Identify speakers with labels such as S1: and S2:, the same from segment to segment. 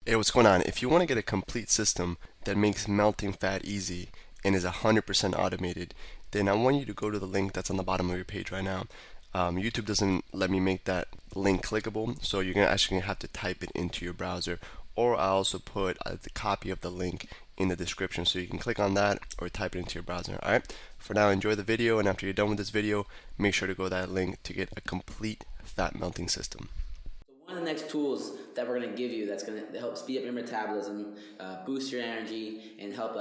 S1: Hey, what's going on? If you want to get a complete system that makes melting fat easy and is 100% automated, then I want you to go to the link that's on the bottom of your page right now. YouTube doesn't let me make that link clickable, so you're gonna actually have to type it into your browser, or I also put the copy of the link in the description, so you can click on that or type it into your browser. All right. For now, enjoy the video, and after you're done with this video, make sure to go to that link to get a complete fat melting system.
S2: So one of the next tools that we're going to give you that's going to help speed up your metabolism, boost your energy, and help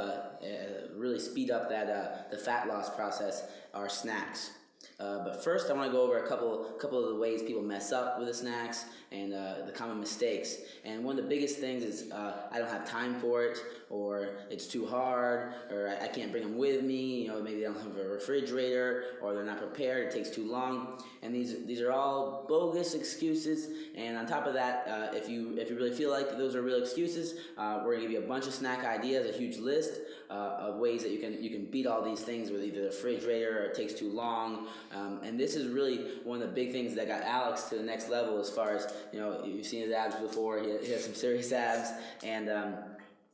S2: really speed up the fat loss process are snacks. But first, I want to go over a couple of the ways people mess up with the snacks and the common mistakes. And one of the biggest things is I don't have time for it, or it's too hard, or I can't bring them with me. You know, maybe they don't have a refrigerator, or they're not prepared. It takes too long. And these are all bogus excuses. And on top of that, if you really feel like those are real excuses, we're gonna give you a bunch of snack ideas, a huge list of ways that you can beat all these things with either the refrigerator or it takes too long. And this is really one of the big things that got Alex to the next level as far as, you know, you've seen his abs before. He has some serious abs, and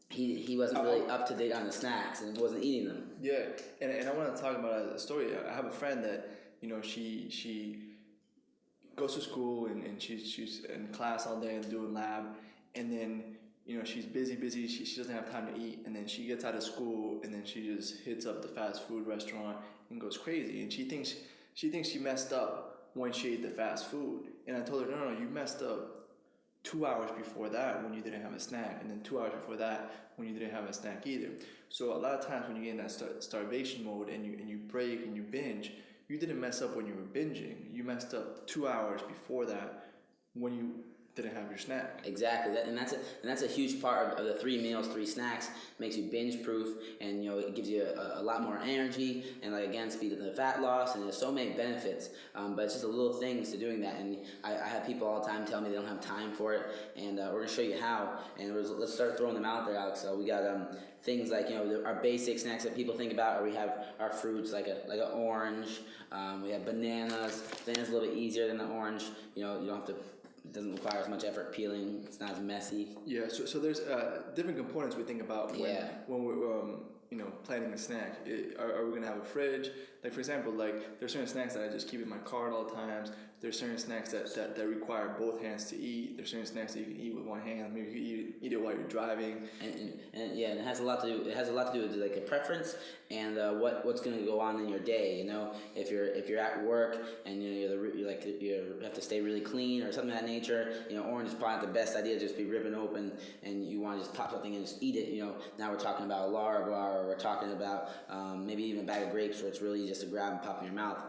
S2: he wasn't really up to date on the snacks and wasn't eating them.
S3: Yeah, and I want to talk about a story. I have a friend that, you know, she goes to school and she's in class all day and doing lab, and then, you know, she's busy, she doesn't have time to eat, and then she gets out of school and then she just hits up the fast food restaurant and goes crazy, and she thinks she messed up when she ate the fast food. And I told her, no, you messed up 2 hours before that when you didn't have a snack, and then 2 hours before that when you didn't have a snack either. So a lot of times when you get in that starvation mode and you break and you binge, you didn't mess up when you were binging. You messed up 2 hours before that when you didn't have your snack.
S2: Exactly, and that's a huge part of the 3 meals, 3 snacks. Makes you binge proof, and, you know, it gives you a lot more energy, and, like, again, speed of the fat loss, and there's so many benefits. But it's just a little things to doing that, and I have people all the time tell me they don't have time for it, and we're gonna show you how. And let's start throwing them out there, Alex. So we got things like, you know, our basic snacks that people think about, or we have our fruits like an orange. We have bananas. Bananas a little bit easier than the orange. You know, you don't have to. It doesn't require as much effort peeling. It's not as messy.
S3: Yeah, so there's different components we think about when we're you know, planning a snack. Are we gonna have a fridge? Like, for example, like, there's certain snacks that I just keep in my car at all times. There's certain snacks that require both hands to eat. There's certain snacks that you can eat with one hand. Maybe you can eat it while you're driving.
S2: And yeah, and it has a lot to do. It has a lot to do with, like, a preference and what's going to go on in your day. You know, if you're at work and you have to stay really clean or something of that nature. You know, orange is probably not the best idea to just be ripping open, and you want to just pop something and just eat it. You know, now we're talking about a Lara bar, or we're talking about maybe even a bag of grapes, where it's really just a grab and pop in your mouth.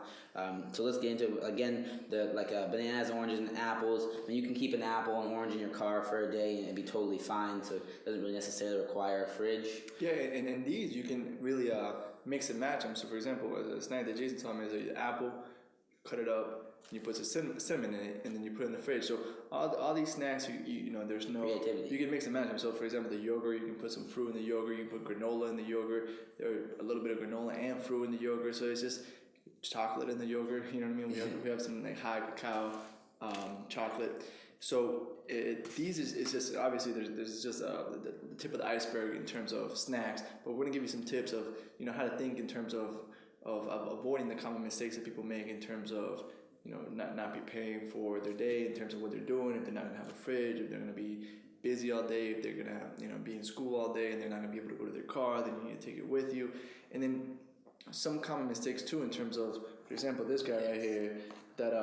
S2: So let's get into, again, bananas, oranges, and apples. And you can keep an apple and orange in your car for a day and it'd be totally fine. So it doesn't really necessarily require a fridge.
S3: Yeah, and these you can really mix and match them. So, for example, a snack that Jason told me is an apple, cut it up, and you put some cinnamon in it, and then you put it in the fridge. So all these snacks, you know, there's no
S2: creativity.
S3: You can mix and match them. So, for example, the yogurt, you can put some fruit in the yogurt. You can put granola in the yogurt. There a little bit of granola and fruit in the yogurt. So it's just chocolate in the yogurt. You know what I mean? We have some, like, high cacao chocolate. So these is just, obviously there's just the tip of the iceberg in terms of snacks, but we're gonna give you some tips of, you know, how to think in terms of avoiding the common mistakes that people make in terms of, you know, not preparing for their day, in terms of what they're doing, if they're not gonna have a fridge, if they're gonna be busy all day, if they're gonna, you know, be in school all day and they're not gonna be able to go to their car, then you need to take it with you. And then some common mistakes too, in terms of, for example, this guy right here, that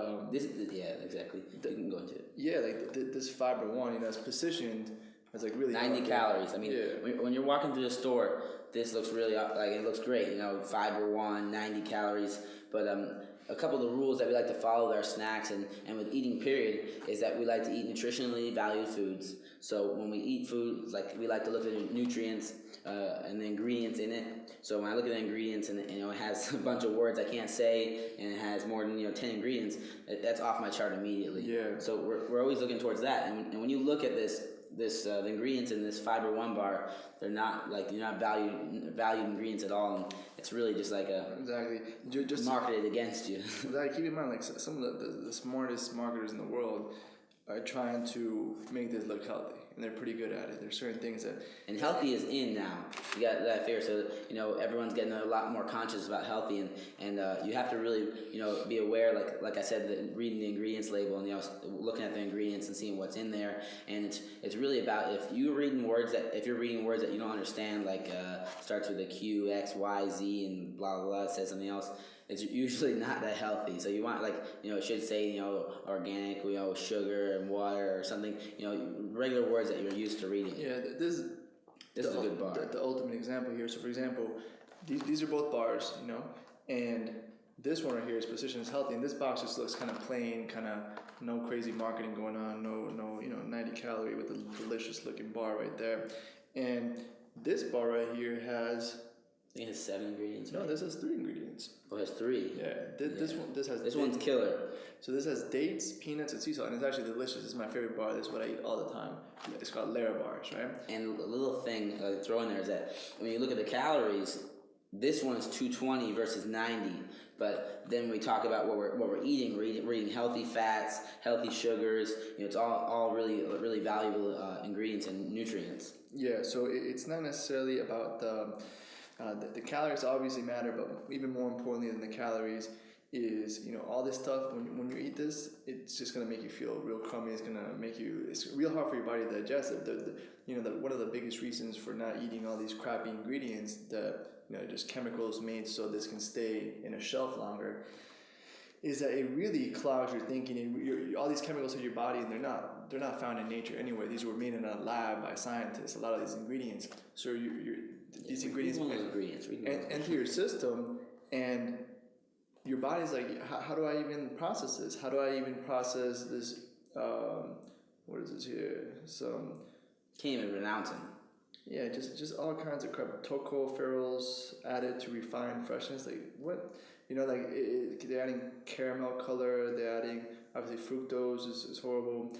S2: exactly. You can go into it.
S3: Yeah, like this Fiber One, you know, it's positioned as, like, really
S2: 90 calories. I mean,
S3: yeah.
S2: when you're walking through the store, this looks really, like, it looks great. You know, Fiber One, 90 calories. But a couple of the rules that we like to follow with our snacks and with eating period is that we like to eat nutritionally valued foods. So when we eat food, like, we like to look at the nutrients and the ingredients in it. So when I look at the ingredients and, you know, it has a bunch of words I can't say and it has more than, you know, 10 ingredients, that's off my chart immediately.
S3: Yeah.
S2: So we're always looking towards that. And when you look at the ingredients in this Fiber One bar, they're not, like, you're not valued ingredients at all, and it's really just like
S3: exactly just
S2: marketed against you.
S3: Exactly. Keep in mind, like, some of the smartest marketers in the world are trying to make this look healthy. and they're pretty good at it. There's certain things that.
S2: And healthy is in now. You got that fear, so everyone's getting a lot more conscious about healthy, and you have to really be aware, like I said, reading the ingredients label and looking at the ingredients and seeing what's in there. And it's really about if you're reading words that you don't understand, like starts with a Q, X, Y, Z, and blah blah blah, it says something else. It's usually not that healthy. So you want it should say organic, sugar and water or something. Regular words that you're used to reading.
S3: Yeah, this is a good bar. The ultimate example here. So for example, these are both bars, and this one right here is positioned as healthy, and this box just looks kind of plain, kind of no crazy marketing going on, no 90 calorie with a delicious looking bar right there, and this bar right here has.
S2: I think it has 7 ingredients.
S3: No, this has 3 ingredients.
S2: Oh, it has 3.
S3: Yeah, this
S2: one's killer.
S3: So this has dates, peanuts, and sea salt, and it's actually delicious. This is my favorite bar. This is what I eat all the time. It's called Lara bars, right?
S2: And a little thing to throw in there is that when you look at the calories, this one is 220 versus 90. But then we talk about what we're eating. We're eating healthy fats, healthy sugars. It's all really valuable ingredients and nutrients.
S3: Yeah. So it's not necessarily about the calories obviously matter, but even more importantly than the calories is all this stuff. When you eat this, it's just gonna make you feel real crummy. It's gonna make you. It's real hard for your body to digest it. One of the biggest reasons for not eating all these crappy ingredients that just chemicals made so this can stay in a shelf longer, is that it really clouds your thinking. And all these chemicals in your body, and they're not found in nature anyway. These were made in a lab by scientists. A lot of these ingredients. So these ingredients enter your system, and your body's like, how do I even process this? How do I even process this? What is this here?
S2: Can't even pronounce them.
S3: Yeah, just all kinds of crap. Tocopherols added to refine freshness. Like what? They're adding caramel color. They're adding obviously fructose is horrible.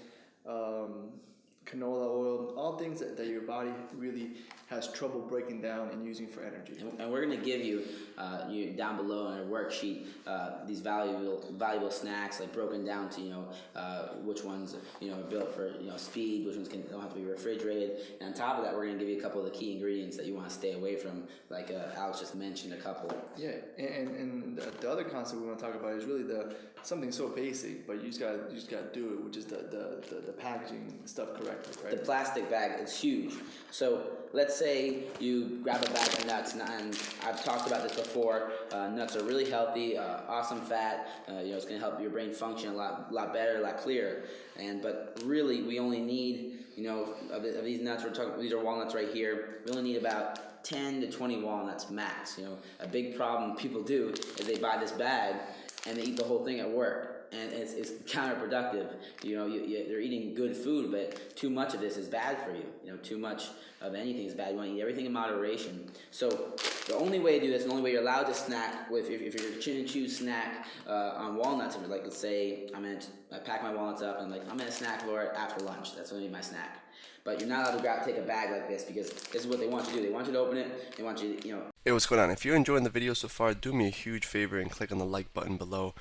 S3: Canola oil, all things that your body really has trouble breaking down and using for energy.
S2: And we're going to give you down below in our worksheet these valuable snacks, like broken down to which ones are built for speed, which ones don't have to be refrigerated. And on top of that, we're going to give you a couple of the key ingredients that you want to stay away from, like Alex just mentioned a couple.
S3: Yeah, and the other concept we want to talk about is really something so basic, but you just gotta do it, which is the packaging stuff correctly, right?
S2: The plastic bag, it's huge. So let's say you grab a bag of nuts, and I've talked about this before. Nuts are really healthy, awesome fat. It's going to help your brain function a lot better, a lot clearer. But really, we only need of these nuts. These are walnuts right here. We only need about 10 to 20 walnuts max. A big problem people do is they buy this bag and they eat the whole thing at work, and it's counterproductive. They're eating good food, but too much of this is bad for you. Too much of anything is bad. You want to eat everything in moderation. So the only way to do this, the only way you're allowed to snack with, if you're going to choose snack on walnuts, like let's say I pack my walnuts up and I'm going to snack for it after lunch. That's going to be my snack. But you're not allowed to go out and take a bag like this, because this is what they want you to do. They want you to open it. They want you to,
S1: Hey, what's going on? If you're enjoying the video so far, do me a huge favor and click on the like button below.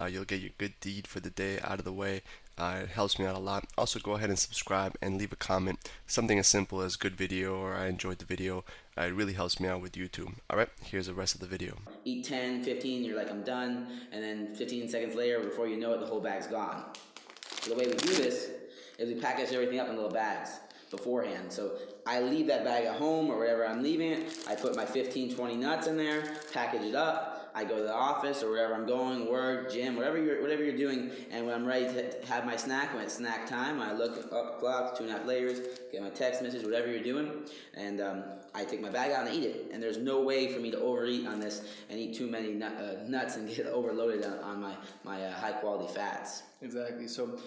S1: You'll get your good deed for the day out of the way. It helps me out a lot. Also, go ahead and subscribe and leave a comment. Something as simple as good video or I enjoyed the video. It really helps me out with YouTube. Alright, here's the rest of the video.
S2: Eat 10, 15, you're like, I'm done. And then 15 seconds later, before you know it, the whole bag's gone. So the way we do this is we package everything up in little bags beforehand. So I leave that bag at home or wherever I'm leaving it. I put my 15, 20 nuts in there, package it up. I go to the office or wherever I'm going, work, gym, whatever you're doing, and when I'm ready to have my snack, when it's snack time, I look up clock, 2.5 layers, get my text message, whatever you're doing, and I take my bag out and eat it. And there's no way for me to overeat on this and eat too many nuts and get overloaded on my high quality fats.
S3: Exactly. So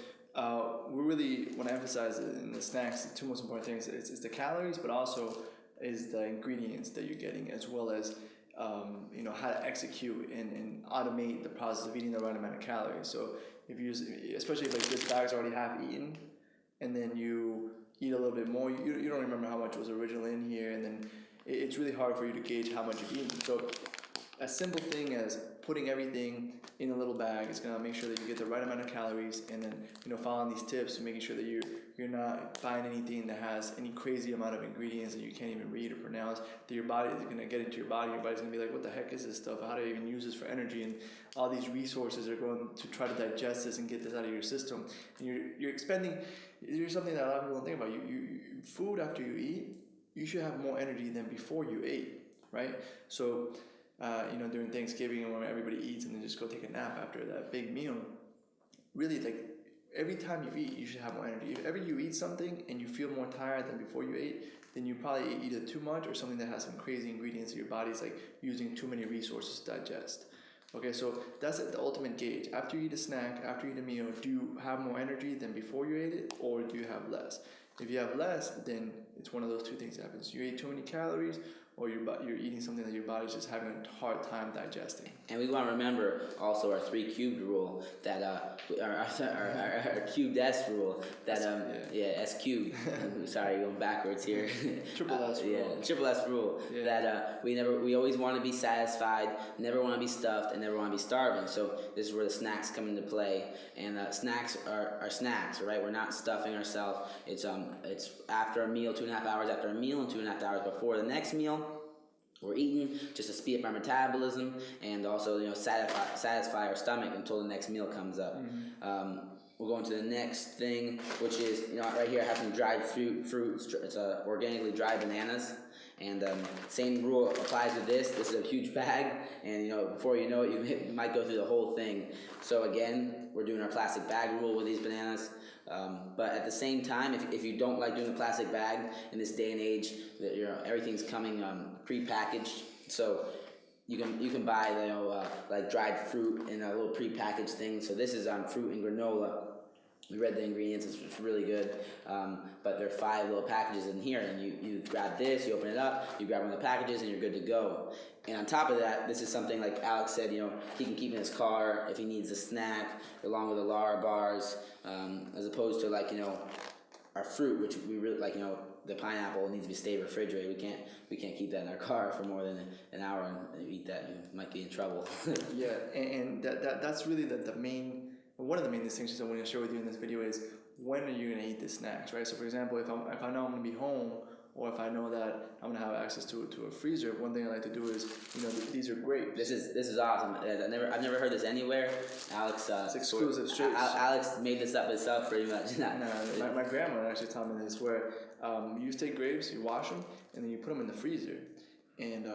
S3: we really want to emphasize in the snacks, the two most important things is the calories, but also is the ingredients that you're getting, as well as how to execute and automate the process of eating the right amount of calories. So especially if this bag's already half eaten, and then you eat a little bit more, you don't remember how much was originally in here, and then it's really hard for you to gauge how much you've eaten. So a simple thing as putting everything in a little bag is gonna make sure that you get the right amount of calories, and then following these tips and making sure that you're not buying anything that has any crazy amount of ingredients that you can't even read or pronounce, that your body is gonna get into your body. Your body's gonna be like, what the heck is this stuff? How do I even use this for energy? And all these resources are going to try to digest this and get this out of your system. And you're expending. Here's something that a lot of people don't think about. You food after you eat, you should have more energy than before you ate, right? So. During Thanksgiving and when everybody eats and then just go take a nap after that big meal, really, like, every time you eat, you should have more energy. If ever you eat something and you feel more tired than before you ate, then you probably ate either too much or something that has some crazy ingredients that your body's like using too many resources to digest. Okay, so that's the ultimate gauge. After you eat a snack, after you eat a meal, do you have more energy than before you ate it, or do you have less? If you have less, then it's one of those two things that happens. You ate too many calories, or you're eating something that your body's just having a hard time digesting.
S2: And we want to remember also our 3 cubed rule, that our cubed S rule, that S cubed. Sorry, going backwards here.
S3: Triple S rule.
S2: Yeah, triple S rule. Yeah. That we always want to be satisfied, never want to be stuffed, and never want to be starving. So this is where the snacks come into play. And snacks are snacks, right? We're not stuffing ourselves. It's after a meal, 2.5 hours after a meal, and 2.5 hours before the next meal. We're eating just to speed up our metabolism and also satisfy our stomach until the next meal comes up. Mm-hmm. We'll go into the next thing, which is right here I have some dried fruits. It's organically dried bananas, and same rule applies to this. This is a huge bag, and before you know it, you might go through the whole thing. So again, we're doing our plastic bag rule with these bananas. But at the same time, if you don't like doing the plastic bag in this day and age, everything's coming pre-packaged. So you can buy like dried fruit in a little pre-packaged thing. So this is fruit and granola. We read the ingredients; it's really good. But there are 5 little packages in here, and you grab this, you open it up, you grab one of the packages, and you're good to go. And on top of that, this is something like Alex said, he can keep in his car if he needs a snack, along with the Lara bars, as opposed to our fruit, which we really like. The pineapple needs to be stay refrigerated. We can't keep that in our car for more than an hour, and you eat that, you might be in trouble.
S3: Yeah, and that's really the main. One of the main distinctions I want to share with you in this video is when are you going to eat the snacks, right? So for example, if I know I'm going to be home, or if I know that I'm going to have access to a freezer, one thing I like to do is, these are grapes.
S2: This is awesome. I've never heard this anywhere. Alex,
S3: it's exclusive.
S2: Alex made this up himself, pretty much.
S3: No, my grandma actually taught me this, where you take grapes, you wash them, and then you put them in the freezer, and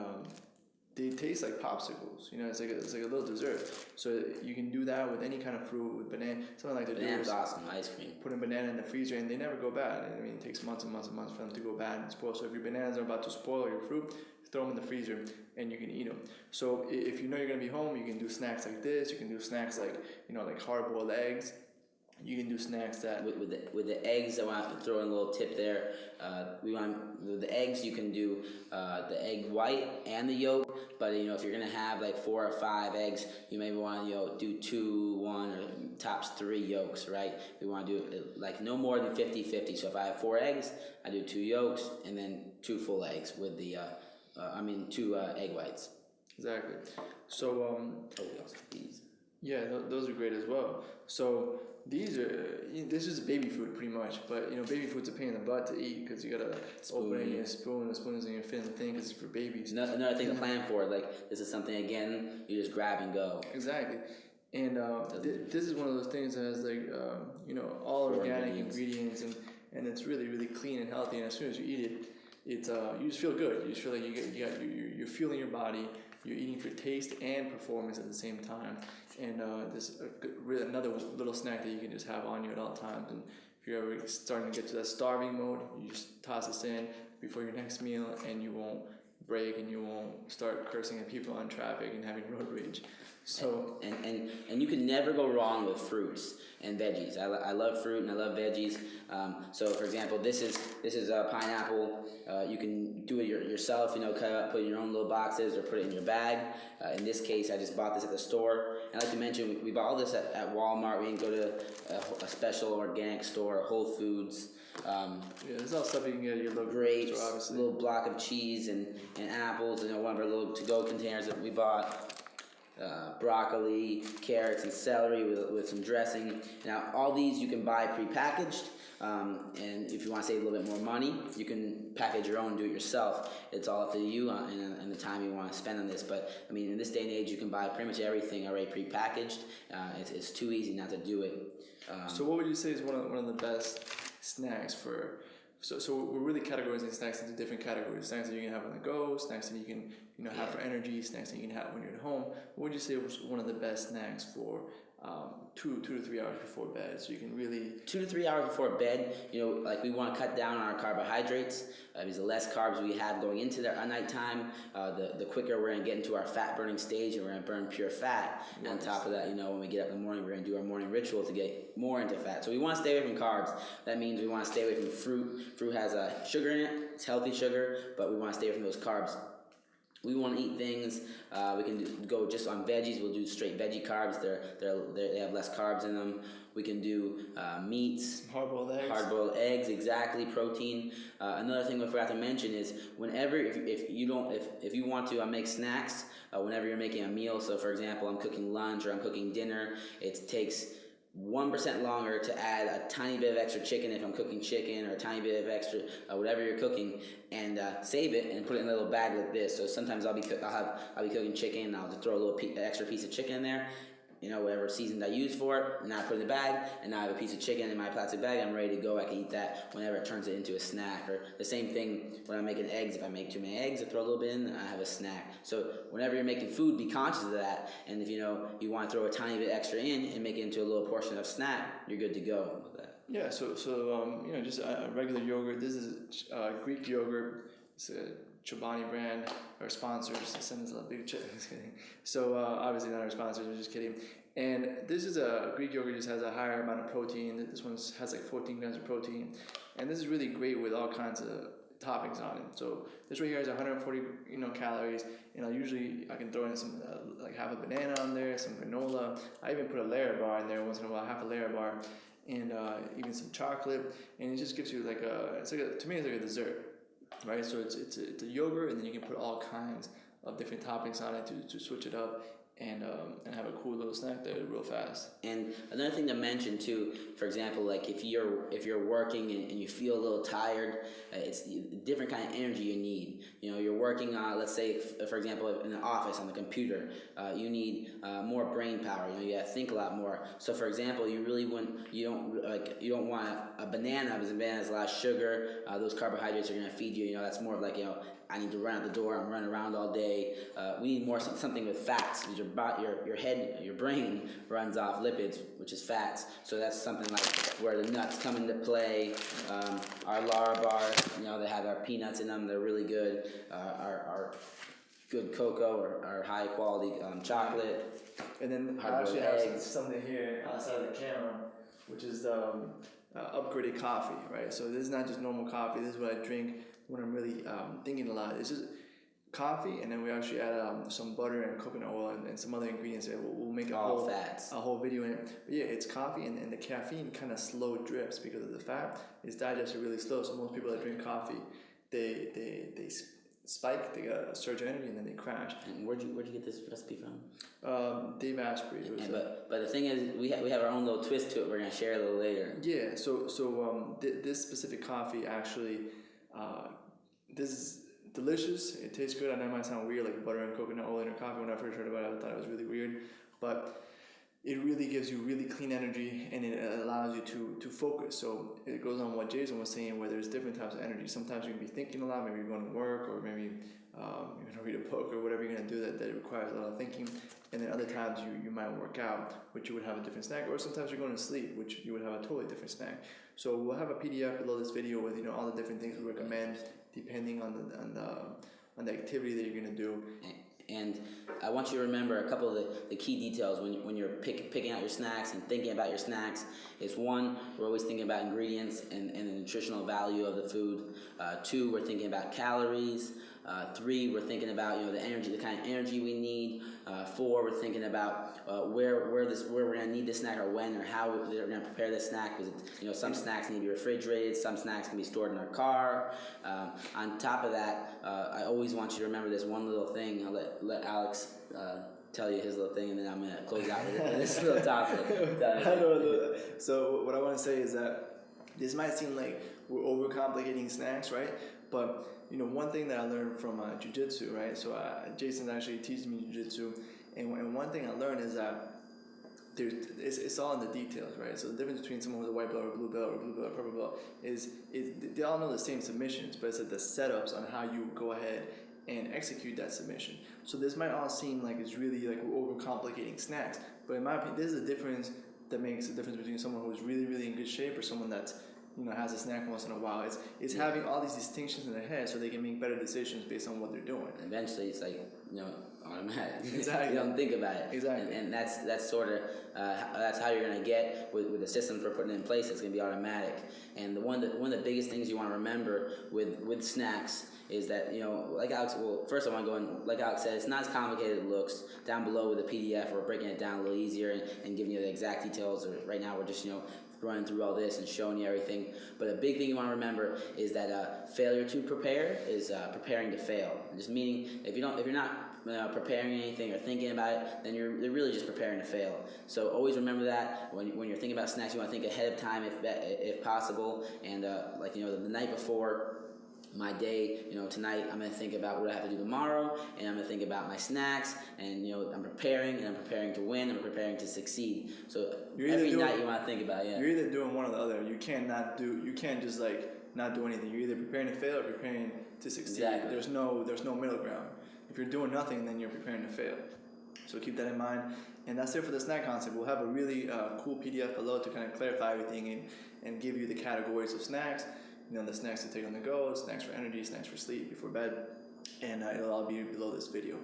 S3: they taste like popsicles. It's like a little dessert. So you can do that with any kind of fruit, with banana. Something like that.
S2: Banana's awesome. Ice cream.
S3: Put a banana in the freezer, and they never go bad. I mean, it takes months and months and months for them to go bad and spoil. So if your bananas are about to spoil, or your fruit, throw them in the freezer, and you can eat them. So if you're gonna be home, you can do snacks like this. You can do snacks like like hard-boiled eggs. You can do snacks that
S2: with the eggs. I want to throw in a little tip there. With the eggs, you can do the egg white and the yolk. But if you're gonna have like 4 or 5 eggs, you maybe want to do 2, 1, or tops 3 yolks, right? We want to do it like no more than 50-50. So if I have 4 eggs, I do 2 yolks and then 2 full eggs with the 2 egg whites.
S3: Exactly. So
S2: these.
S3: Yeah, those are great as well. So this is baby food pretty much, but baby food's a pain in the butt to eat because you gotta open it in your spoon. The spoon is in your fin thing because it's for babies.
S2: Another thing to plan for. Like this is something again you just grab and go.
S3: Exactly, and this is one of those things that has like all organic ingredients and it's really really clean and healthy. And as soon as you eat it, it's you just feel good. You just feel like you're fueling your body. You're eating for taste and performance at the same time. And this is really another little snack that you can just have on you at all times. And if you're ever starting to get to that starving mode, you just toss this in before your next meal, and you won't break and you won't start cursing at people on traffic and having road rage. So
S2: and you can never go wrong with fruits and veggies. I love fruit and I love veggies. So for example, this is a pineapple. You can do it yourself. Cut it up, put it in your own little boxes, or put it in your bag. In this case, I just bought this at the store. And I like to mention, we bought all this at Walmart. We didn't go to a special organic store, Whole Foods.
S3: Yeah, this is all stuff you can get at your local
S2: grapes,
S3: store,
S2: a
S3: obviously.
S2: little block of cheese, and apples. One of our little to-go containers that we bought. Broccoli, carrots, and celery with some dressing. Now, all these you can buy prepackaged, and if you want to save a little bit more money, you can package your own and do it yourself. It's all up to you and the time you want to spend on this. But I mean, in this day and age, you can buy pretty much everything already prepackaged. It's too easy not to do it.
S3: So, what would you say is one of the best snacks for? So we're really categorizing snacks into different categories. Snacks that you can have on the go, snacks that you can have for energy, snacks that you can have when you're at home. What would you say was one of the best snacks for 2 to 3 hours before bed? So you can really
S2: 2 to 3 hours before bed. Like we want to cut down on our carbohydrates. Because the less carbs we have going into our nighttime, the quicker we're gonna get into our fat burning stage, and we're gonna burn pure fat. And on top of that, when we get up in the morning, we're gonna do our morning ritual to get more into fat. So we want to stay away from carbs. That means we want to stay away from fruit. Fruit has sugar in it. It's healthy sugar, but we want to stay away from those carbs. We want to eat things. We can go just on veggies. We'll do straight veggie carbs. They have less carbs in them. We can do meats, hard-boiled eggs, exactly. Protein. Another thing we forgot to mention is whenever if you want to make snacks, whenever you're making a meal. So for example, I'm cooking lunch or I'm cooking dinner. It takes 1% longer to add a tiny bit of extra chicken if I'm cooking chicken, or a tiny bit of extra whatever you're cooking, and save it and put it in a little bag like this. So sometimes I'll be cooking chicken, and I'll just throw a little extra piece of chicken in there, whatever seasoned I use for it, and I put it in the bag, and now I have a piece of chicken in my plastic bag. I'm ready to go. I can eat that whenever it turns it into a snack. Or the same thing when I'm making eggs. If I make too many eggs, I throw a little bit in, and I have a snack. So whenever you're making food, be conscious of that. And if you want to throw a tiny bit extra in and make it into a little portion of snack, you're good to go with that.
S3: Yeah. So just a regular yogurt. This is Greek yogurt. It's a Chobani brand, our sponsors. Send us a big check. Just kidding. So obviously not our sponsors. We're just kidding. And this is a Greek yogurt. Just has a higher amount of protein. This one has like 14 grams of protein, and this is really great with all kinds of toppings on it. So this right here has 140 calories, and I can throw in some like half a banana on there, some granola. I even put a layer bar in there once in a while, half a layer bar, and even some chocolate, and it just gives you to me it's like a dessert. Right, so it's a yogurt, and then you can put all kinds of different toppings on it to switch it up and have a cool little snack there real fast.
S2: And another thing to mention too, for example, like if you're working and you feel a little tired, it's a different kind of energy you need. You're working on, let's say, for example, in the office on the computer, you need more brain power. You got to think a lot more. So, for example, you don't want a banana because a banana has a lot of sugar. Those carbohydrates are going to feed you. That's more of like I need to run out the door. I'm running around all day. We need more something with fats. Your brain runs off lipids, which is fats. So that's something like where the nuts come into play. Our Lara bars, they have our peanuts in them. They're really good. Our good cocoa or our high quality chocolate.
S3: And then I actually have something here outside of the camera, which is the upgraded coffee, right? So this is not just normal coffee. This is what I drink when I'm really thinking a lot. It's just coffee, and then we actually add some butter and coconut oil and some other ingredients there. We'll make a whole video in it. But yeah, it's coffee, and the caffeine kind of slow drips because of the fat. It's digested really slow. So most people that drink coffee, they spike, they got a surge of energy, and then they crash.
S2: And where'd you get this recipe from?
S3: Dave Asprey.
S2: But the thing is, we have our own little twist to it. We're gonna share a little later.
S3: Yeah. So this specific coffee actually, this is delicious. It tastes good. I know it might sound weird, like butter and coconut oil in your coffee. When I first heard about it, I thought it was really weird, but it really gives you really clean energy, and it allows you to focus. So it goes on what Jason was saying, where there's different types of energy. Sometimes you're going to be thinking a lot, maybe you're going to work, or maybe you're going to read a book, or whatever you're going to do that requires a lot of thinking. And then other times you might work out, which you would have a different snack, or sometimes you're going to sleep, which you would have a totally different snack. So we'll have a PDF below this video with all the different things we recommend depending on the activity that you're going to do.
S2: And I want you to remember a couple of the key details when you're picking out your snacks and thinking about your snacks. Is one, we're always thinking about ingredients and the nutritional value of the food. Two, we're thinking about calories. Three, we're thinking about the energy, the kind of energy we need. Four, we're thinking about where we're going to need this snack, or when, or how we're going to prepare this snack. Because some snacks need to be refrigerated, some snacks can be stored in our car. On top of that, I always want you to remember this one little thing. I'll let Alex tell you his little thing, and then I'm going to close out with this little topic.
S3: So what I want to say is that this might seem like we're overcomplicating snacks, right? But one thing that I learned from jiu-jitsu, right? So Jason actually teaches me jiu-jitsu, and one thing I learned is that it's all in the details, right? So the difference between someone with a white belt or blue belt or blue belt or purple belt is they all know the same submissions, but it's like the setups on how you go ahead and execute that submission. So this might all seem like it's really like we're overcomplicating snacks, but in my opinion, this is the difference that makes the difference between someone who's really, really in good shape or someone that's has a snack once in a while. It's having all these distinctions in their head so they can make better decisions based on what they're doing.
S2: Eventually, it's like automatic.
S3: Exactly.
S2: You don't think about it.
S3: Exactly.
S2: And that's sort of that's how you're gonna get with the systems we're putting in place. It's gonna be automatic. And one of the biggest things you want to remember with snacks is that like Alex. Well, first I want to go in. Like Alex said, it's not as complicated as it looks. Down below with the PDF, we're breaking it down a little easier and giving you the exact details. Right now, we're just running through all this and showing you everything. But a big thing you want to remember is that failure to prepare is preparing to fail. Just meaning if you're not preparing anything or thinking about it, then you're really just preparing to fail. So always remember that when you're thinking about snacks, you want to think ahead of time if possible. And the night before my day, tonight I'm going to think about what I have to do tomorrow, and I'm going to think about my snacks, and I'm preparing to win, I'm preparing to succeed. So every night you want to think about it.
S3: You're either doing one or the other. You can't just not do anything. You're either preparing to fail or preparing to succeed.
S2: Exactly.
S3: There's no middle ground. If you're doing nothing, then you're preparing to fail. So keep that in mind. And that's it for the snack concept. We'll have a really cool PDF below to kind of clarify everything and give you the categories of snacks. The snacks to take on the go, snacks for energy, snacks for sleep before bed, and it'll all be below this video.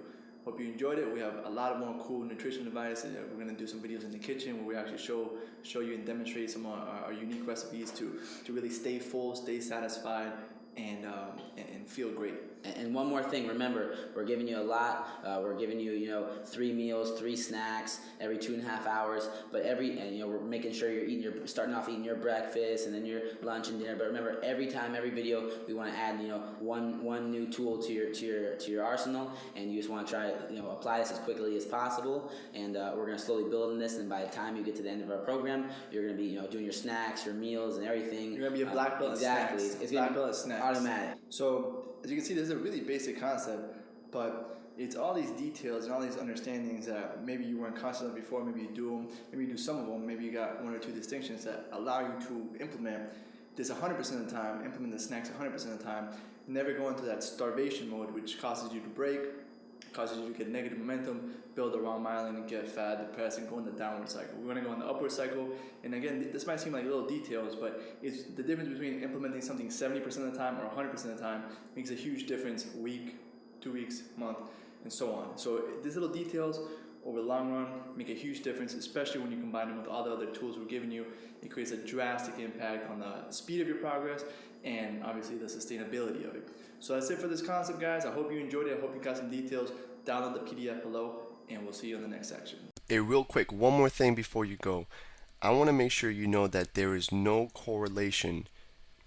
S3: Hope you enjoyed it. We have a lot of more cool nutrition advice. We're going to do some videos in the kitchen where we actually show you and demonstrate some of our unique recipes to really stay full, stay satisfied, and feel great.
S2: And one more thing, remember, we're giving you a lot. We're giving you, 3 meals, 3 snacks every 2.5 hours. But we're making sure you're starting off eating your breakfast and then your lunch and dinner. But remember, every video, we want to add, one new tool to your arsenal, and you just want to try, apply this as quickly as possible. And we're going to slowly build on this. And by the time you get to the end of our program, you're going to be, doing your snacks, your meals, and everything.
S3: You're going to be a black belt.
S2: Exactly. It's going to be
S3: snacks.
S2: automatic.
S3: So as you can see, this is a really basic concept, but it's all these details and all these understandings that maybe you weren't conscious of before. Maybe you do them, maybe you do some of them, maybe you got 1 or 2 distinctions that allow you to implement this 100% of the time, implement the snacks 100% of the time, never go into that starvation mode, which causes you to break, causes you to get negative momentum, build the wrong myelin, and get fat, depressed, and go in the downward cycle. We want to go in the upward cycle, and again, this might seem like little details, but it's the difference between implementing something 70% of the time or 100% of the time makes a huge difference a week, 2 weeks, month, and so on. So these little details over the long run make a huge difference, especially when you combine them with all the other tools we're giving you. It creates a drastic impact on the speed of your progress and obviously the sustainability of it. So that's it for this concept, guys. I hope you enjoyed it. I hope you got some details. Download the PDF below, and we'll see you in the next section.
S1: Hey, real quick, one more thing before you go. I want to make sure you know that there is no correlation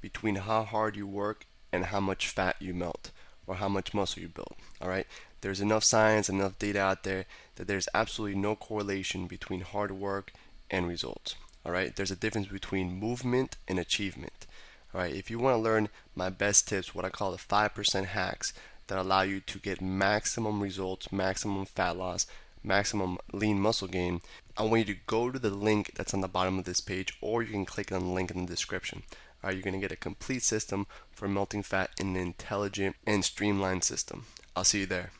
S1: between how hard you work and how much fat you melt or how much muscle you build. All right? There's enough science, enough data out there that there's absolutely no correlation between hard work and results. All right? There's a difference between movement and achievement. All right? If you want to learn my best tips, what I call the 5% hacks that allow you to get maximum results, maximum fat loss, maximum lean muscle gain, I want you to go to the link that's on the bottom of this page, or you can click on the link in the description. All right, you're going to get a complete system for melting fat in an intelligent and streamlined system. I'll see you there.